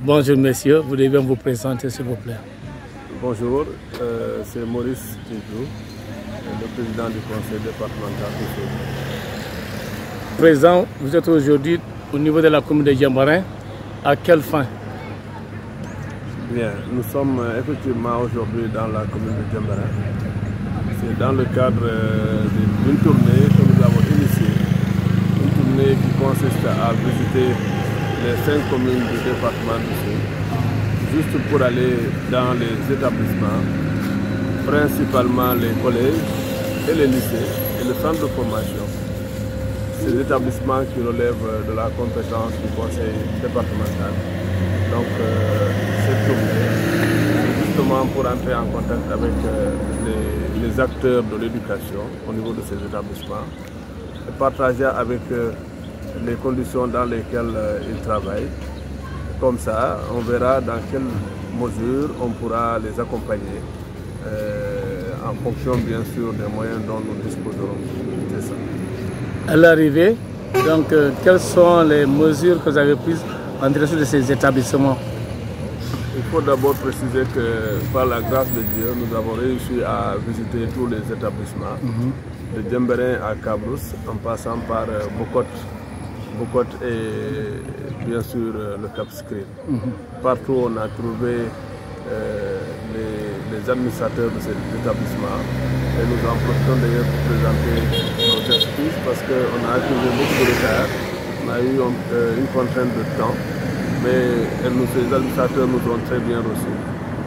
Bonjour messieurs, vous devez vous présenter s'il vous plaît. Bonjour, c'est Maurice Djedjou, le président du conseil départemental de Sédhiou. Président, vous êtes aujourd'hui au niveau de la commune de Diembéring. À quelle fin? Bien, nous sommes effectivement aujourd'hui dans la commune de Diembéring. C'est dans le cadre d'une tournée que nous avons initiée. Une tournée qui consiste à visiter les 5 communes du département du Sud, juste pour aller dans les établissements, principalement les collèges et les lycées et le centre de formation. Ces établissements qui relèvent de la compétence du conseil départemental. Donc cette tournée, c'est justement pour entrer en contact avec les acteurs de l'éducation au niveau de ces établissements et partager avec les conditions dans lesquelles ils travaillent. Comme ça, on verra dans quelle mesure on pourra les accompagner en fonction bien sûr des moyens dont nous disposerons. C'est ça. À l'arrivée, donc, quelles sont les mesures que vous avez prises en direction de ces établissements? Il faut d'abord préciser que par la grâce de Dieu, nous avons réussi à visiter tous les établissements, de Diembéring à Cabrousse, en passant par Bokot et bien sûr le Cap Skirring. Partout on a trouvé les administrateurs de ces établissements et nous en profitons d'ailleurs pour présenter nos excuses parce qu'on a accumulé beaucoup de retard, on a eu une contrainte de temps, mais ces administrateurs nous ont très bien reçus,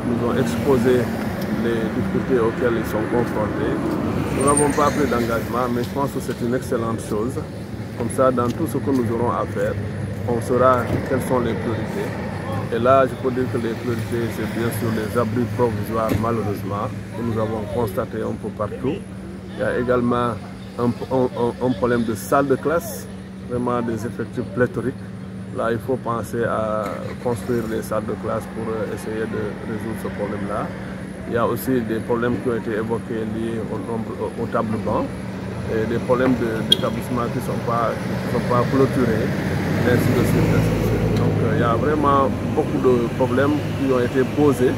nous ont exposé les difficultés auxquelles ils sont confrontés. Nous n'avons pas pris d'engagement, mais je pense que c'est une excellente chose. Comme ça, dans tout ce que nous aurons à faire, on saura quelles sont les priorités. Et là, je peux dire que les priorités, c'est bien sûr les abris provisoires, malheureusement, que nous avons constaté un peu partout. Il y a également un problème de salle de classe, vraiment des effectifs pléthoriques. Là, il faut penser à construire des salles de classe pour essayer de résoudre ce problème-là. Il y a aussi des problèmes qui ont été évoqués liés au tableau-banc. Et des problèmes d'établissement qui ne sont pas clôturés, et ainsi de suite. Donc il y a vraiment beaucoup de problèmes qui ont été posés.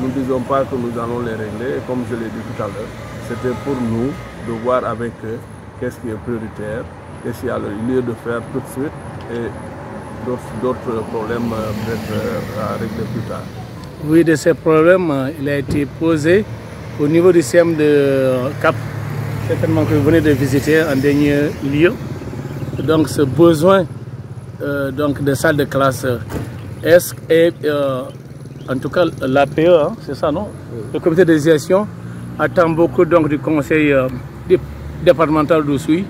Nous ne disons pas que nous allons les régler, et comme je l'ai dit tout à l'heure, c'était pour nous de voir avec eux qu'est-ce qui est prioritaire, qu'est-ce qu'il y a lieu de faire tout de suite, et d'autres problèmes peut-être à régler plus tard. Oui, de ces problèmes, il a été posé au niveau du CM de Cap. Certainement que vous venez de visiter en dernier lieu. Donc ce besoin donc de salles de classe, en tout cas l'APE, hein, c'est ça non? Le comité de gestion attend beaucoup donc du conseil départemental d'Oussouye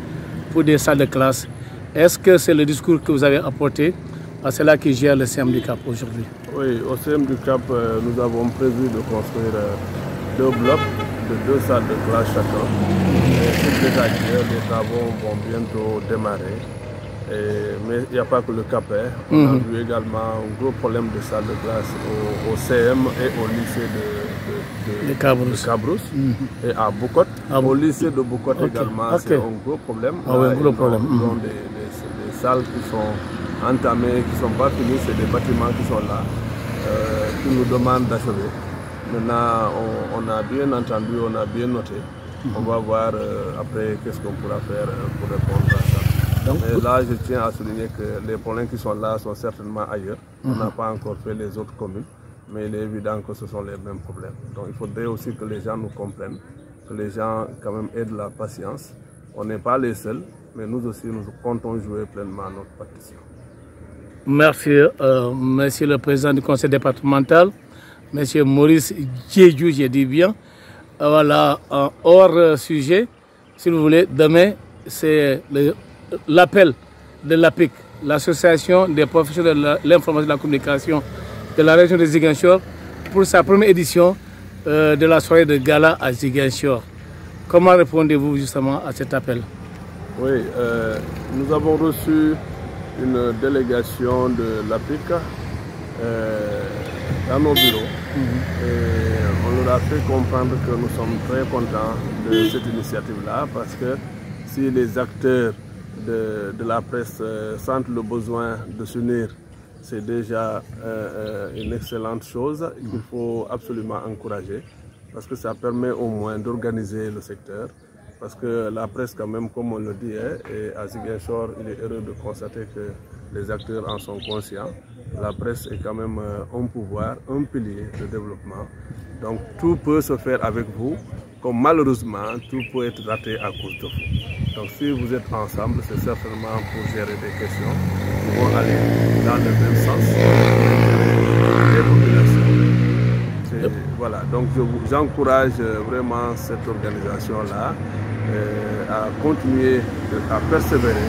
pour des salles de classe. Est-ce que c'est le discours que vous avez apporté à cela qui gère le CM du Cap aujourd'hui? Oui, au CM du Cap, nous avons prévu de construire 2 blocs de 2 salles de classe chacun. Les travaux vont bientôt démarrer. Mais il n'y a pas que le Cap. On a vu également un gros problème de salles de classe au CM et au lycée de Cabrousse et à Bokot. Au lycée de Bokot également, c'est un gros problème. Ils ont des salles qui sont entamées, qui ne sont pas finies, c'est des bâtiments qui sont là, qui nous demandent d'achever. Maintenant, on a bien entendu, on a bien noté. On va voir après qu'est-ce qu'on pourra faire pour répondre à ça. Donc, mais là, je tiens à souligner que les problèmes qui sont là sont certainement ailleurs. On n'a pas encore fait les autres communes, mais il est évident que ce sont les mêmes problèmes. Donc il faudrait aussi que les gens nous comprennent, que les gens quand même aient de la patience. On n'est pas les seuls, mais nous aussi, nous comptons jouer pleinement notre partition. Merci, monsieur le président du conseil départemental. Monsieur Maurice Djedjou, j'ai dit bien. Voilà, hors sujet, si vous voulez, demain, c'est l'appel de l'APIC, l'association des professionnels de l'information et de la communication de la région de Ziguinchor, pour sa première édition de la soirée de gala à Ziguinchor. Comment répondez-vous justement à cet appel? Oui, nous avons reçu une délégation de l'APIC dans nos bureaux. Et on leur a fait comprendre que nous sommes très contents de cette initiative-là parce que si les acteurs de la presse sentent le besoin de s'unir c'est déjà une excellente chose qu'il faut absolument encourager parce que ça permet au moins d'organiser le secteur. Parce que la presse, quand même, comme on le dit, et à Ziguinchor, il est heureux de constater que les acteurs en sont conscients. La presse est quand même un pouvoir, un pilier de développement. Donc tout peut se faire avec vous, comme malheureusement tout peut être raté à cause de vous. Donc si vous êtes ensemble, c'est certainement pour gérer des questions qui vont aller dans le même sens des populations. Voilà, donc j'encourage vraiment cette organisation-là à continuer à persévérer.